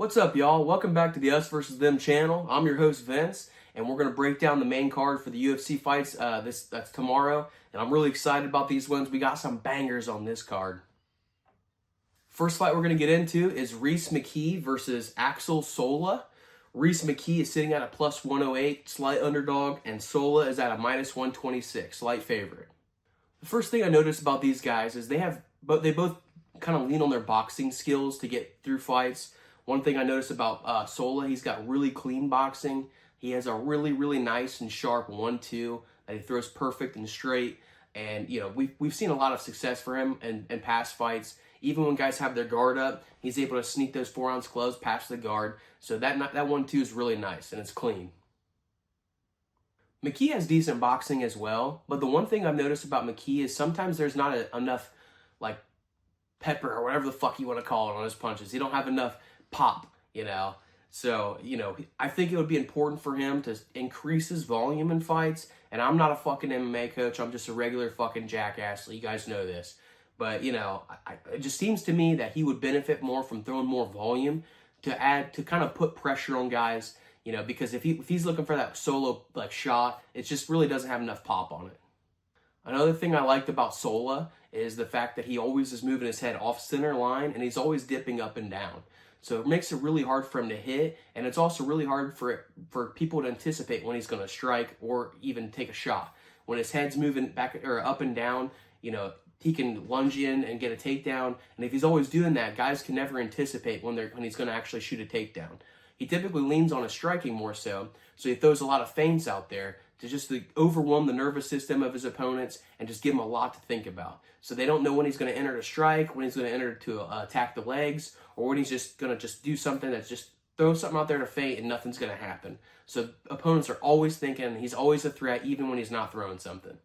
What's up, y'all? Welcome back to the Us versus Them channel. I'm your host, Vince, and we're going to break down the main card for the UFC fights that's tomorrow, and I'm really excited about these ones. We got some bangers on this card. First fight we're going to get into is Rhys McKee versus Axel Sola. Rhys McKee is sitting at a plus 108, slight underdog, and Sola is at a minus 126, slight favorite. The first thing I noticed about these guys is they both kind of lean on their boxing skills to get through fights. One thing I noticed about Sola, he's got really clean boxing. He has a really nice and sharp 1-2 that he throws perfect and straight. And you know, we've seen a lot of success for him in past fights. Even when guys have their guard up, he's able to sneak those 4-ounce gloves past the guard. So that 1-2 is really nice and it's clean. McKee has decent boxing as well, but the one thing I've noticed about McKee is sometimes there's not enough like pepper or whatever the fuck you want to call it on his punches. He don't have enough pop, you know. So, you know, I think it would be important for him to increase his volume in fights. And I'm not a fucking MMA coach. I'm just a regular fucking jackass. You guys know this. But, you know, it just seems to me that he would benefit more from throwing more volume to kind of put pressure on guys, you know, because if he's looking for that solo like shot, it just really doesn't have enough pop on it. Another thing I liked about Sola is the fact that he always is moving his head off center line and he's always dipping up and down. So it makes it really hard for him to hit, and it's also really hard for people to anticipate when he's going to strike or even take a shot. When his head's moving back or up and down, you know, he can lunge in and get a takedown. And if he's always doing that, guys can never anticipate when he's going to actually shoot a takedown. He typically leans on his striking more so he throws a lot of feints out there to overwhelm the nervous system of his opponents and just give them a lot to think about. So they don't know when he's going to enter to strike, when he's going to enter to attack the legs, or when he's just going to do something that's just throw something out there to feint and nothing's going to happen. So opponents are always thinking he's always a threat even when he's not throwing something.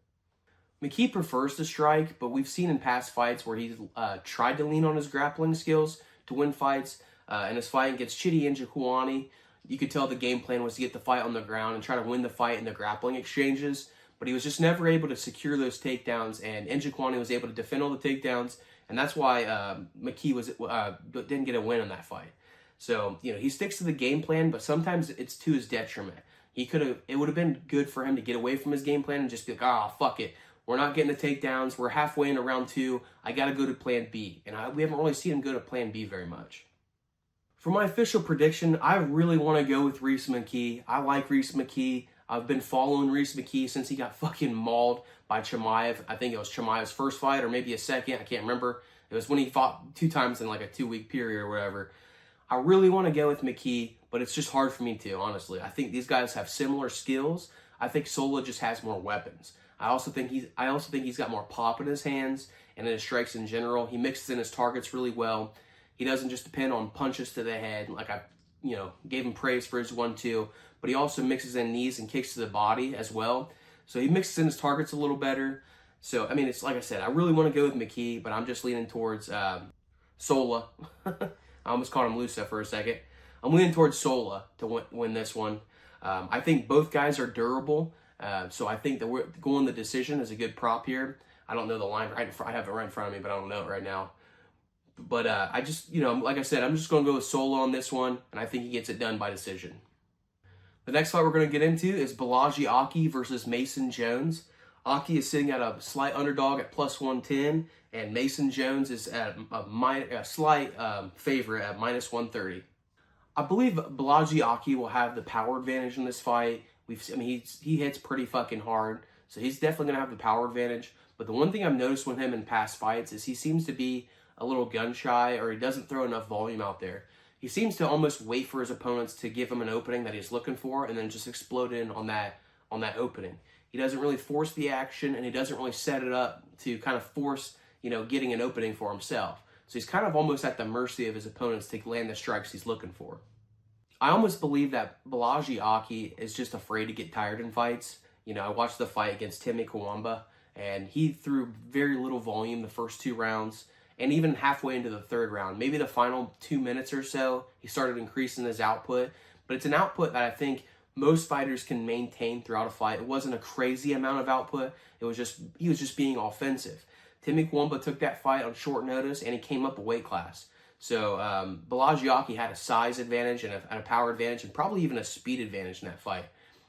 McKee prefers to strike, but we've seen in past fights where he's tried to lean on his grappling skills to win fights. In his fight against Chidi Njokuani, you could tell the game plan was to get the fight on the ground and try to win the fight in the grappling exchanges, but he was just never able to secure those takedowns, and Njokuani was able to defend all the takedowns, and that's why McKee didn't get a win in that fight. So, you know, he sticks to the game plan, but sometimes it's to his detriment. It would have been good for him to get away from his game plan and just be like, fuck it. We're not getting the takedowns. We're halfway into round 2. I got to go to plan B. And we haven't really seen him go to plan B very much. For my official prediction, I really want to go with Rhys McKee. I like Rhys McKee. I've been following Rhys McKee since he got fucking mauled by Chimaev. I think it was Chimaev's first fight or maybe a second. I can't remember. It was when he fought 2 times in like a 2-week period or whatever. I really want to go with McKee, but it's just hard for me to, honestly. I think these guys have similar skills. I think Sola just has more weapons. I also think he's got more pop in his hands and in his strikes in general. He mixes in his targets really well. He doesn't just depend on punches to the head, like I gave him praise for his 1-2, but he also mixes in knees and kicks to the body as well. So he mixes in his targets a little better. So, I mean, it's like I said, I really want to go with McKee, but I'm just leaning towards Sola. I almost called him Lusa for a second. I'm leaning towards Sola to win this one. I think both guys are durable, so I think that we're going the decision is a good prop here. I don't know the line right in front. I have it right in front of me, but I don't know it right now. But I just, like I said, I'm just going to go with Sola on this one, and I think he gets it done by decision. The next fight we're going to get into is Balaji Aki versus Mason Jones. Aki is sitting at a slight underdog at plus 110, and Mason Jones is at a slight favorite at minus 130. I believe Balaji Aki will have the power advantage in this fight. He hits pretty fucking hard, so he's definitely going to have the power advantage. But the one thing I've noticed with him in past fights is he seems to be a little gun shy, or he doesn't throw enough volume out there. He seems to almost wait for his opponents to give him an opening that he's looking for and then just explode in on that opening. He doesn't really force the action, and he doesn't really set it up to kind of force, getting an opening for himself. So he's kind of almost at the mercy of his opponents to land the strikes he's looking for. I almost believe that Balaji Aki is just afraid to get tired in fights. I watched the fight against Timmy Kawamba, and he threw very little volume the first 2 rounds. And even halfway into the 3rd round, maybe the final 2 minutes or so, he started increasing his output. But it's an output that I think most fighters can maintain throughout a fight. It wasn't a crazy amount of output. He was just being offensive. Timmy Kawamba took that fight on short notice, and he came up a weight class. So Balagiaki had a size advantage and a power advantage and probably even a speed advantage in that fight.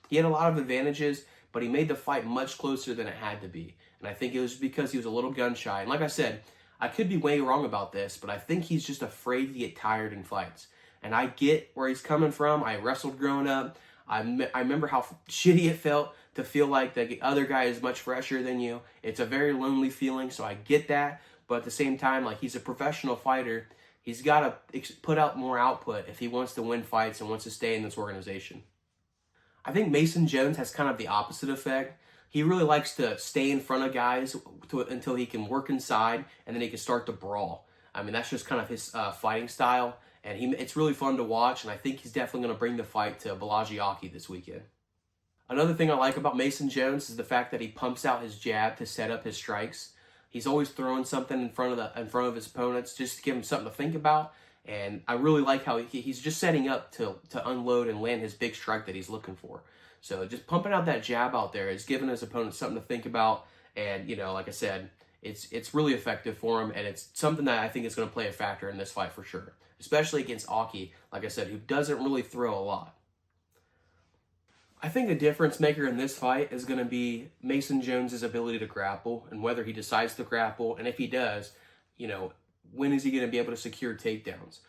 He had a lot of advantages, but he made the fight much closer than it had to be. And I think it was because he was a little gun shy. And like I said, I could be way wrong about this, but I think he's just afraid to get tired in fights. And I get where he's coming from. I wrestled growing up. I remember how shitty it felt to feel like the other guy is much fresher than you. It's a very lonely feeling, so I get that. But at the same time, like, he's a professional fighter. He's got to put out more output if he wants to win fights and wants to stay in this organization. I think Mason Jones has kind of the opposite effect. He really likes to stay in front of guys until he can work inside, and then he can start to brawl. I mean, that's just kind of his fighting style, and it's really fun to watch, and I think he's definitely going to bring the fight to Balagiaki this weekend. Another thing I like about Mason Jones is the fact that he pumps out his jab to set up his strikes. He's always throwing something in front of his opponents just to give him something to think about, and I really like how he's just setting up to unload and land his big strike that he's looking for. So just pumping out that jab out there is giving his opponent something to think about. And, like I said, it's really effective for him. And it's something that I think is going to play a factor in this fight for sure. Especially against Aki, like I said, who doesn't really throw a lot. I think the difference maker in this fight is going to be Mason Jones' ability to grapple and whether he decides to grapple. And if he does, when is he going to be able to secure takedowns?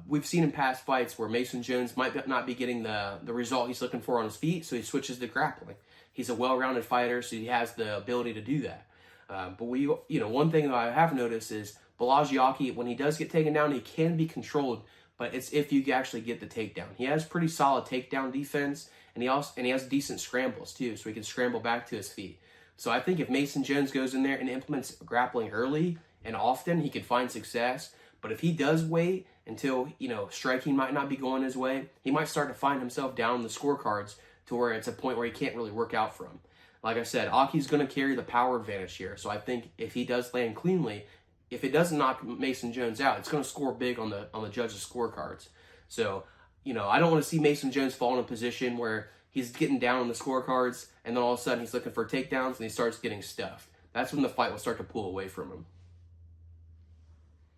We've seen in past fights where Mason Jones might not be getting the result he's looking for on his feet, so he switches to grappling. He's a well-rounded fighter, so he has the ability to do that. But one thing that I have noticed is Balagiaki, when he does get taken down, he can be controlled, but it's if you actually get the takedown. He has pretty solid takedown defense, and he has decent scrambles too, so he can scramble back to his feet. So I think if Mason Jones goes in there and implements grappling early and often, he can find success. But if he does wait until, striking might not be going his way, he might start to find himself down in the scorecards to where it's a point where he can't really work out from. Like I said, Aki's going to carry the power advantage here. So I think if he does land cleanly, if it doesn't knock Mason Jones out, it's going to score big on the judges' scorecards. So, I don't want to see Mason Jones fall in a position where he's getting down on the scorecards and then all of a sudden he's looking for takedowns and he starts getting stuffed. That's when the fight will start to pull away from him.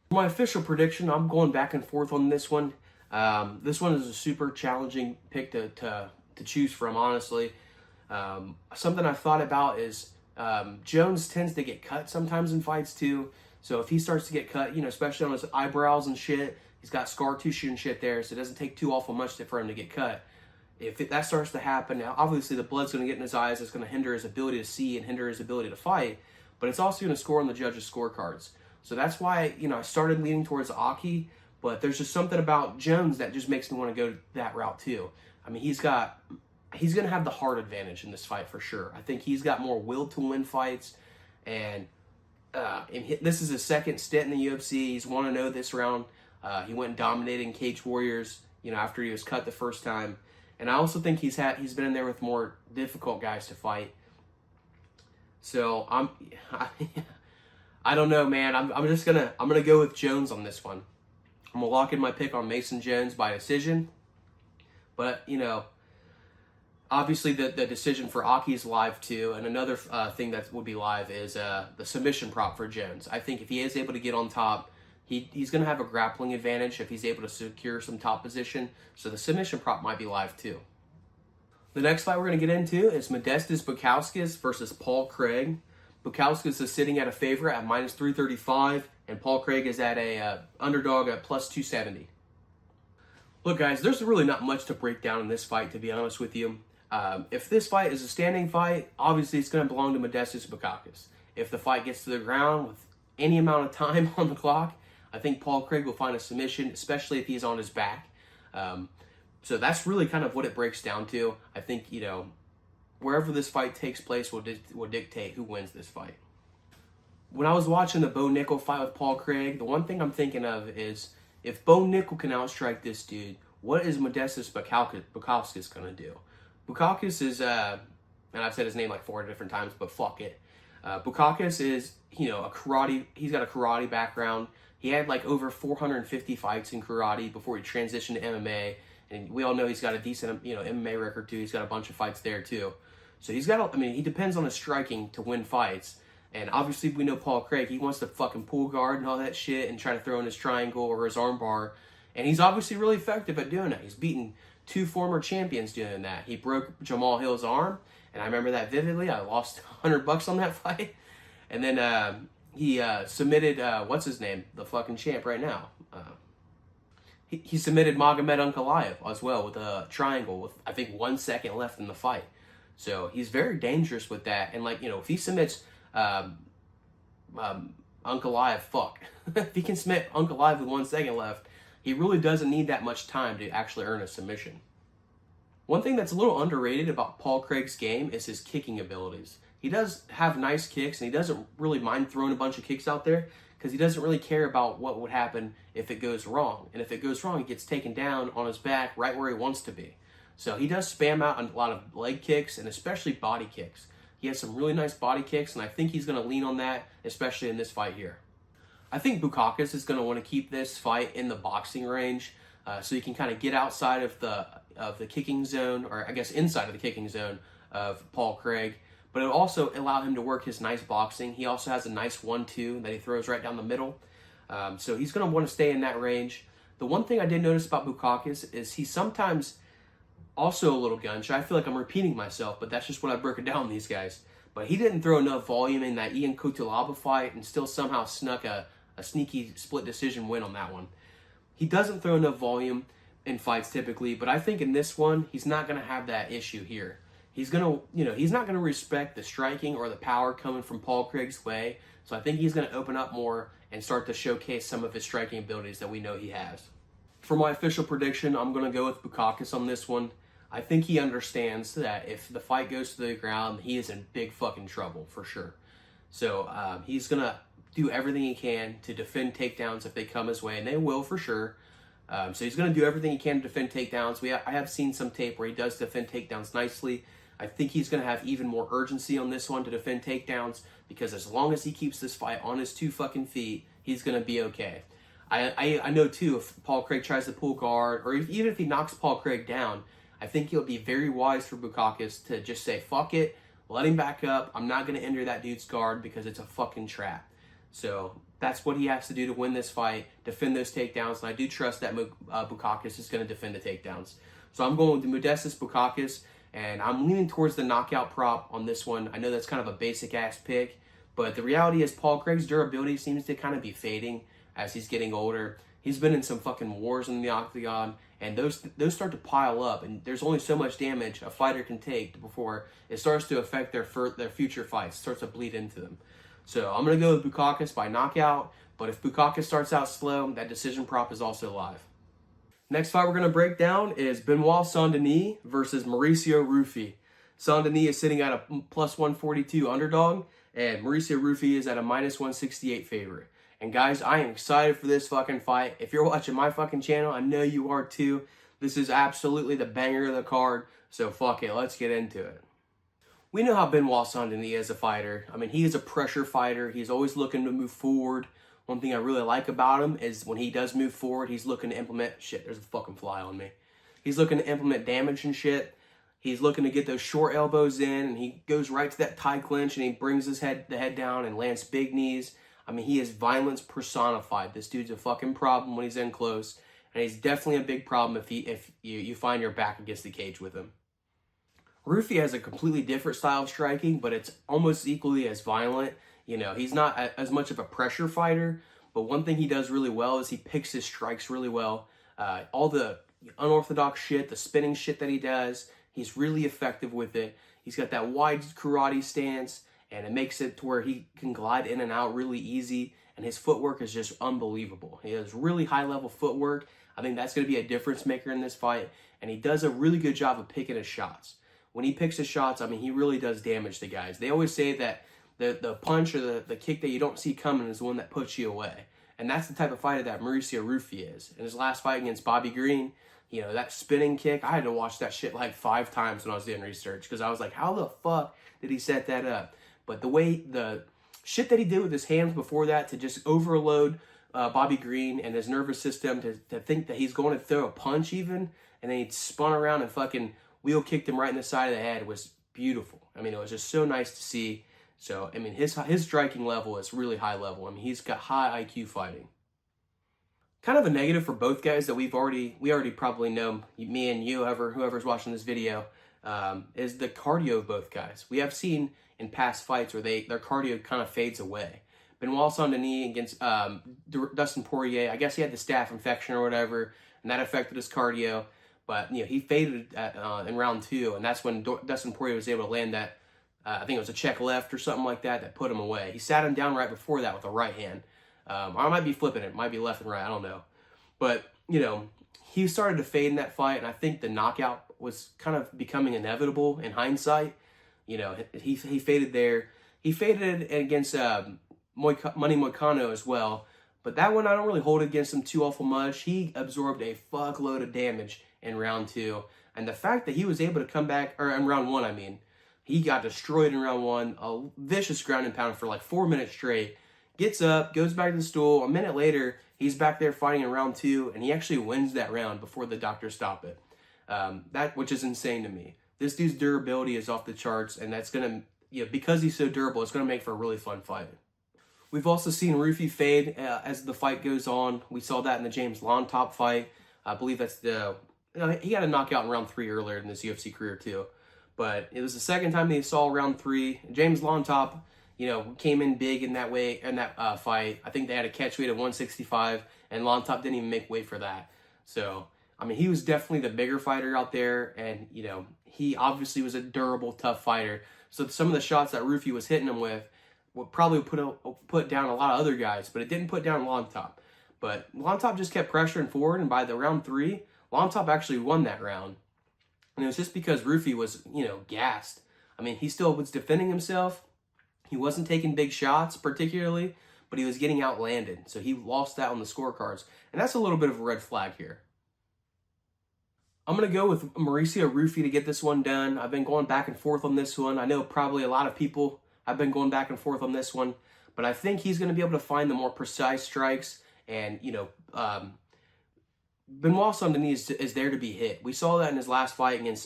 My official prediction, I'm going back and forth on this one. This one is a super challenging pick to choose from, honestly. Something I've thought about is Jones tends to get cut sometimes in fights too. So if he starts to get cut, especially on his eyebrows and shit, he's got scar tissue and shit there, so it doesn't take too awful much for him to get cut. If that starts to happen, now obviously the blood's going to get in his eyes. It's going to hinder his ability to see and hinder his ability to fight, but it's also going to score on the judges' scorecards. So that's why, I started leaning towards Aki, but there's just something about Jones that just makes me want to go that route too. I mean, he's going to have the heart advantage in this fight for sure. I think he's got more will to win fights, and this is his second stint in the UFC. He's 1-0 this round. He went dominating Cage Warriors, after he was cut the first time. And I also think he's been in there with more difficult guys to fight. So I don't know, man. I'm gonna go with Jones on this one. I'm gonna lock in my pick on Mason Jones by decision. But obviously the decision for Aki is live too. And another thing that would be live is the submission prop for Jones. I think if he is able to get on top, he's going to have a grappling advantage if he's able to secure some top position. So the submission prop might be live too. The next fight we're going to get into is Modestas Bukauskas versus Paul Craig. Bukauskas is sitting at a favorite at minus 335, and Paul Craig is at a underdog at plus 270. Look, guys, there's really not much to break down in this fight, to be honest with you. If this fight is a standing fight, obviously it's going to belong to Modestas Bukauskas. If the fight gets to the ground with any amount of time on the clock, I think Paul Craig will find a submission, especially if he's on his back. So that's really kind of what it breaks down to. I think, wherever this fight takes place will dictate who wins this fight. When I was watching the Bo Nickel fight with Paul Craig, the one thing I'm thinking of is, if Bo Nickel can outstrike this dude, what is Modestas Bukauskas going to do? Bukauskas is, and I've said his name like 4 different times, but fuck it. Bukauskas is, he's got a karate background. He had like over 450 fights in karate before he transitioned to MMA. And we all know he's got a decent, MMA record too. He's got a bunch of fights there too. So he depends on his striking to win fights. And obviously we know Paul Craig, he wants to fucking pull guard and all that shit and try to throw in his triangle or his arm bar. And he's obviously really effective at doing that. He's beaten 2 former champions doing that. He broke Jamal Hill's arm, and I remember that vividly. I lost $100 on that fight. And then he submitted, what's his name? The fucking champ right now. He submitted Magomed Ankalaev as well with a triangle with, I think, 1 second left in the fight. So he's very dangerous with that. And, like, you know, if he submits Ankalaev, if he can submit Ankalaev with 1 second left, he really doesn't need that much time to actually earn a submission. One thing that's a little underrated about Paul Craig's game is his kicking abilities. He does have nice kicks, and he doesn't really mind throwing a bunch of kicks out there because he doesn't really care about what would happen if it goes wrong. And if it goes wrong, he gets taken down on his back right where he wants to be. So he does spam out a lot of leg kicks and especially body kicks. He has some really nice body kicks, and I think he's going to lean on that, especially in this fight here. I think Bukauskas is going to want to keep this fight in the boxing range so he can kind of get outside of the kicking zone, or I guess inside of the kicking zone of Paul Craig. But it'll also allow him to work his nice boxing. He also has a nice 1-2 that he throws right down the middle. So he's going to want to stay in that range. The one thing I did notice about Bukauskas is he's sometimes also a little gun shy. I feel like I'm repeating myself, but that's just what I broke it down on these guys. But he didn't throw enough volume in that Ian Cutelaba fight and still somehow snuck a sneaky split decision win on that one. He doesn't throw enough volume in fights typically, but I think in this one, he's not going to have that issue here. He's going to, he's not going to respect the striking or the power coming from Paul Craig's way. So I think he's going to open up more and start to showcase some of his striking abilities that we know he has. For my official prediction, I'm going to go with Bukauskas on this one. I think he understands that if the fight goes to the ground, he is in big fucking trouble for sure. So he's going to do everything he can to defend takedowns if they come his way, and they will for sure. So he's going to do everything he can to defend takedowns. I have seen some tape where he does defend takedowns nicely. I think he's going to have even more urgency on this one to defend takedowns, because as long as he keeps this fight on his 2 fucking feet, he's going to be okay. I know too, if Paul Craig tries to pull guard, or even if he knocks Paul Craig down, I think it'll be very wise for Bukauskas to just say, fuck it, let him back up. I'm not going to enter that dude's guard because it's a fucking trap. So that's what he has to do to win this fight, defend those takedowns, and I do trust that Bukauskas is going to defend the takedowns. So I'm going with the Modestas Bukauskas, and I'm leaning towards the knockout prop on this one. I know that's kind of a basic-ass pick, but the reality is Paul Craig's durability seems to kind of be fading as he's getting older. He's been in some fucking wars in the octagon, and those start to pile up, and there's only so much damage a fighter can take before it starts to affect their future fights, starts to bleed into them. So I'm going to go with Bukauskas by knockout, but if Bukauskas starts out slow, that decision prop is also live. Next fight we're going to break down is Benoit Saint-Denis versus Mauricio Rufy. Saint-Denis is sitting at a plus 142 underdog, and Mauricio Rufy is at a minus 168 favorite. And guys, I am excited for this fucking fight. If you're watching my fucking channel, I know you are too. This is absolutely the banger of the card, so fuck it, let's get into it. We know how Benoit Saint-Denis is a fighter. I mean, he is a pressure fighter. He's always looking to move forward. One thing I really like about him is when he does move forward, he's looking to implement... Shit, there's a fucking fly on me. He's looking to implement damage and shit. He's looking to get those short elbows in, and he goes right to that tie clinch, and he brings the head down and lands big knees. I mean, he is violence personified. This dude's a fucking problem when he's in close, and he's definitely a big problem if you find your back against the cage with him. Rufy has a completely different style of striking, but it's almost equally as violent. He's not as much of a pressure fighter, but one thing he does really well is he picks his strikes really well. All the unorthodox shit, the spinning shit that he does, he's really effective with it. He's got that wide karate stance, and it makes it to where he can glide in and out really easy, and his footwork is just unbelievable. He has really high-level footwork. I think that's going to be a difference maker in this fight, and he does a really good job of picking his shots. When he picks his shots, I mean, he really does damage to guys. They always say that the punch or the kick that you don't see coming is the one that puts you away. And that's the type of fighter that Mauricio Rufy is. In his last fight against Bobby Green, that spinning kick, I had to watch that shit like 5 times when I was doing research, because I was like, how the fuck did he set that up? But the shit that he did with his hands before that to just overload Bobby Green and his nervous system to think that he's going to throw a punch even, and then he spun around and fucking wheel kicked him right in the side of the head was beautiful. I mean, it was just so nice to see So, I mean, his striking level is really high level. I mean, he's got high IQ fighting. Kind of a negative for both guys that we already probably know, me and you, whoever's watching this video, is the cardio of both guys. We have seen in past fights where their cardio kind of fades away. Benoit Saint-Denis against Dustin Poirier, I guess he had the staph infection or whatever, and that affected his cardio. But he faded in round 2, and that's when Dustin Poirier was able to land that. I think it was a check left or something like that put him away. He sat him down right before that with a right hand. I might be flipping it. It might be left and right. I don't know. But, he started to fade in that fight, and I think the knockout was kind of becoming inevitable in hindsight. He faded there. He faded against Money Moicano as well. But that one, I don't really hold against him too awful much. He absorbed a fuckload of damage in round 2. And the fact that he was able to come back, or in round 1, I mean, he got destroyed in round 1, a vicious ground and pound for like 4 minutes straight. Gets up, goes back to the stool. A minute later, he's back there fighting in round 2, and he actually wins that round before the doctors stop it. Which is insane to me. This dude's durability is off the charts, and that's gonna, because he's so durable, it's gonna make for a really fun fight. We've also seen Rufi fade as the fight goes on. We saw that in the James Lontop fight. I believe that's he got a knockout in round 3 earlier in his UFC career too. But it was the second time they saw round 3. James Lontop, came in big in that fight. I think they had a catch weight of 165, and Lontop didn't even make weight for that. So, I mean, he was definitely the bigger fighter out there, and, he obviously was a durable, tough fighter. So some of the shots that Rufi was hitting him with would probably put down a lot of other guys, but it didn't put down Lontop. But Lontop just kept pressuring forward, and by the round 3, Lontop actually won that round. And it was just because Rufi was, gassed. I mean, he still was defending himself. He wasn't taking big shots particularly, but he was getting outlanded. So he lost that on the scorecards. And that's a little bit of a red flag here. I'm going to go with Mauricio Rufi to get this one done. I've been going back and forth on this one. I know probably a lot of people have been going back and forth on this one, but I think he's going to be able to find the more precise strikes, and, Benoit Saint-Denis is there to be hit. We saw that in his last fight against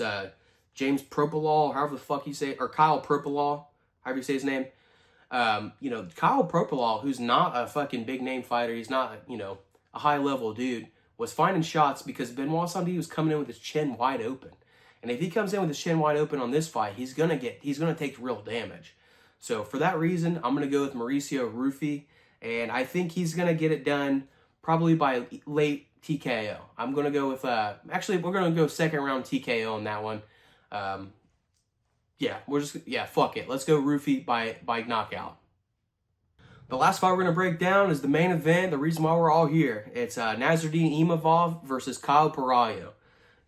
James Propalaw, however the fuck you say it, or Kyle Propalaw, however you say his name. Kyle Propalaw, who's not a fucking big name fighter, he's not, a high level dude, was finding shots because Benoit Saint-Denis was coming in with his chin wide open. And if he comes in with his chin wide open on this fight, he's gonna take real damage. So for that reason, I'm gonna go with Mauricio Rufi, and I think he's gonna get it done probably by late TKO. I'm going to go with, actually, we're going to go second round TKO on that one. Fuck it. Let's go Rufi by knockout. The last fight we're going to break down is the main event, the reason why we're all here. It's Nasruddin Imavov versus Kyle Parayo.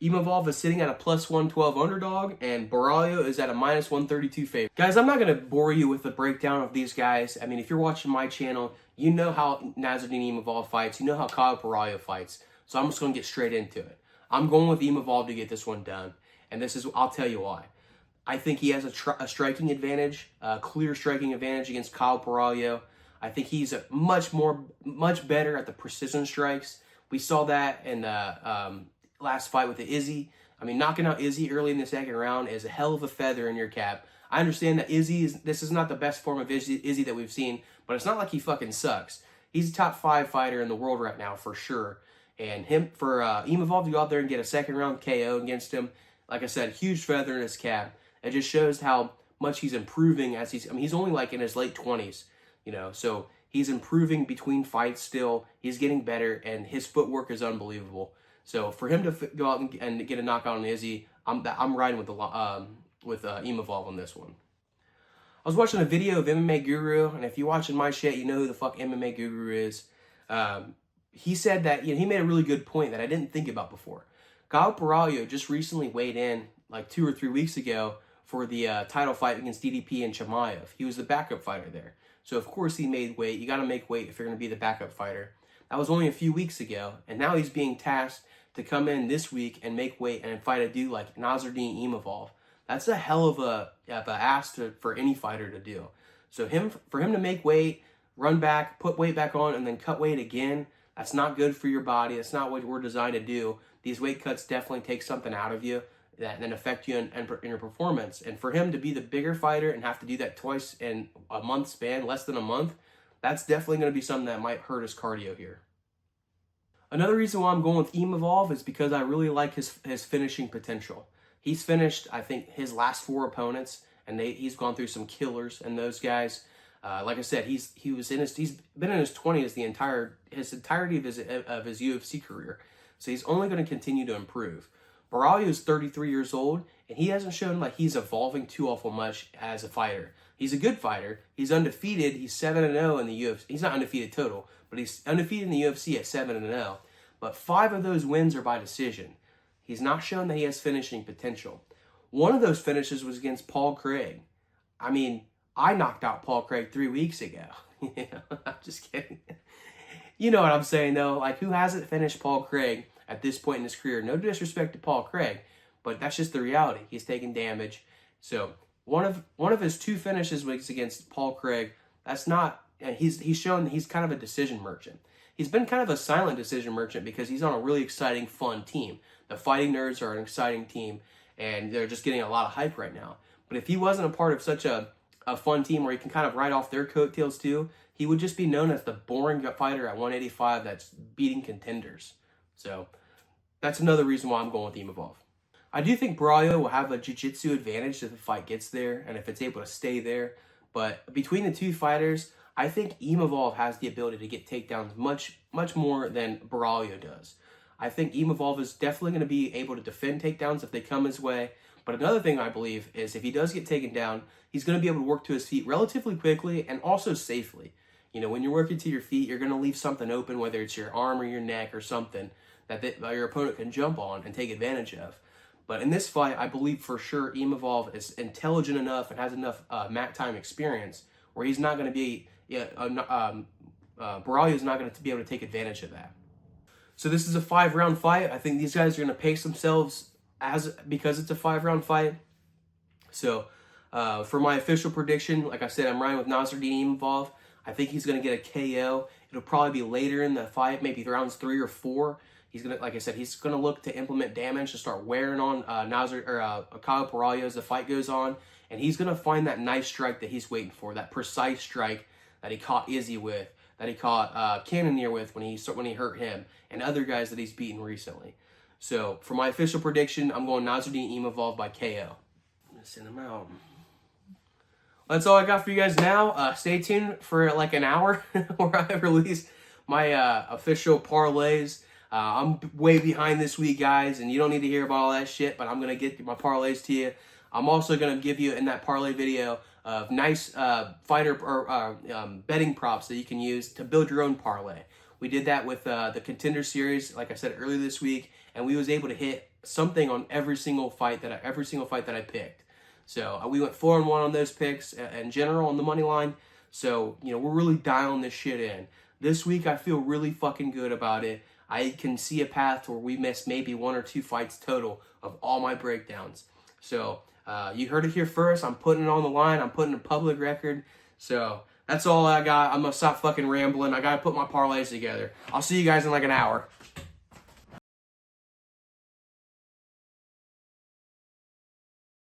Imavov is sitting at a plus 112 underdog, and Parayo is at a minus 132 favorite. Guys, I'm not going to bore you with the breakdown of these guys. I mean, if you're watching my channel, you know how Nasruddin Imavov fights. You know how Kyle Parayo fights. So I'm just going to get straight into it. I'm going with Imavov to get this one done. And I'll tell you why. I think he has a striking advantage, a clear striking advantage against Kyle Parayo. I think he's much better at the precision strikes. We saw that in the last fight with the Izzy. I mean, knocking out Izzy early in the second round is a hell of a feather in your cap. I understand that this is not the best form of Izzy that we've seen, but it's not like he fucking sucks. He's a top 5 fighter in the world right now for sure. And for Imavov to go out there and get a second round KO against him, like I said, huge feather in his cap. It just shows how much he's improving he's only like in his late 20s, so he's improving between fights still. He's getting better, and his footwork is unbelievable. So for him to go out and get a knockout on Izzy, I'm riding with Imavov on this one. I was watching a video of MMA Guru, and if you're watching my shit, you know who the fuck MMA Guru is. He said that, he made a really good point that I didn't think about before. Kyle Parayo just recently weighed in like 2 or 3 weeks ago for the title fight against DDP and Chimaev. He was the backup fighter there. So of course he made weight. You got to make weight if you're going to be the backup fighter. That was only a few weeks ago, and now he's being tasked to come in this week and make weight and fight a dude like Nasruddin Imavov. That's a hell of a ask for any fighter to do. So for him to make weight, run back, put weight back on, and then cut weight again, that's not good for your body. That's not what we're designed to do. These weight cuts definitely take something out of you. that then affect you in your performance. And for him to be the bigger fighter and have to do that twice in a month span, less than a month, that's definitely going to be something that might hurt his cardio here. Another reason why I'm going with Imavov is because I really like his finishing potential. He's finished, I think, his last 4 opponents, and he's gone through some killers. And those guys, like I said, he's been in his 20s his entirety of his UFC career. So he's only going to continue to improve. Baralho is 33 years old, and he hasn't shown like he's evolving too awful much as a fighter. He's a good fighter. He's undefeated. He's 7-0 in the UFC. He's not undefeated total, but he's undefeated in the UFC at 7-0. But 5 of those wins are by decision. He's not shown that he has finishing potential. One of those finishes was against Paul Craig. I mean, I knocked out Paul Craig 3 weeks ago. I'm just kidding. You know what I'm saying, though. Like, who hasn't finished Paul Craig at this point in his career? No disrespect to Paul Craig, but that's just the reality. He's taking damage. So one of his 2 finishes was against Paul Craig. That's not. He's shown he's kind of a decision merchant. He's been kind of a silent decision merchant because he's on a really exciting, fun team. The Fighting Nerds are an exciting team, and they're just getting a lot of hype right now. But if he wasn't a part of such a fun team where he can kind of ride off their coattails too, he would just be known as the boring fighter at 185 that's beating contenders. So that's another reason why I'm going with Imavov. I do think Baralho will have a jiu-jitsu advantage if the fight gets there and if it's able to stay there. But between the 2 fighters, I think Imavov has the ability to get takedowns much more than Baralho does. I think Imavov is definitely going to be able to defend takedowns if they come his way. But another thing I believe is if he does get taken down, he's going to be able to work to his feet relatively quickly and also safely. You know, when you're working to your feet, you're going to leave something open, whether it's your arm or your neck or something that your opponent can jump on and take advantage of. But in this fight, I believe for sure Imavov is intelligent enough and has enough mat time experience where he's not going to be, Baralho is not going to be able to take advantage of that. So this is a 5-round fight. I think these guys are going to pace themselves because it's a 5-round fight. So for my official prediction, like I said, I'm riding with Nasruddin Imavov. I think he's going to get a KO. It'll probably be later in the fight, maybe rounds 3 or 4. He's gonna, like I said, he's gonna look to implement damage to start wearing on Kyle Baralho as the fight goes on, and he's gonna find that nice strike that he's waiting for, that precise strike that he caught Izzy with, that he caught Cannonier with when he hurt him, and other guys that he's beaten recently. So for my official prediction, I'm going Nasruddin Imavov by KO. I'm gonna send him out. That's all I got for you guys now. Stay tuned for like an hour where I release my official parlays. I'm way behind this week, guys, and you don't need to hear about all that shit, but I'm going to get my parlays to you. I'm also going to give you in that parlay video of nice fighter or betting props that you can use to build your own parlay. We did that with the Contender Series, like I said earlier this week, and we was able to hit something on every single fight that I picked. So we went 4-1 on those picks in general on the money line. So, you know, we're really dialing this shit in. This week, I feel really fucking good about it. I can see a path where we miss maybe 1 or 2 fights total of all my breakdowns. So you heard it here first. I'm putting it on the line. I'm putting a public record. So that's all I got. I'm going to stop fucking rambling. I got to put my parlays together. I'll see you guys in like an hour.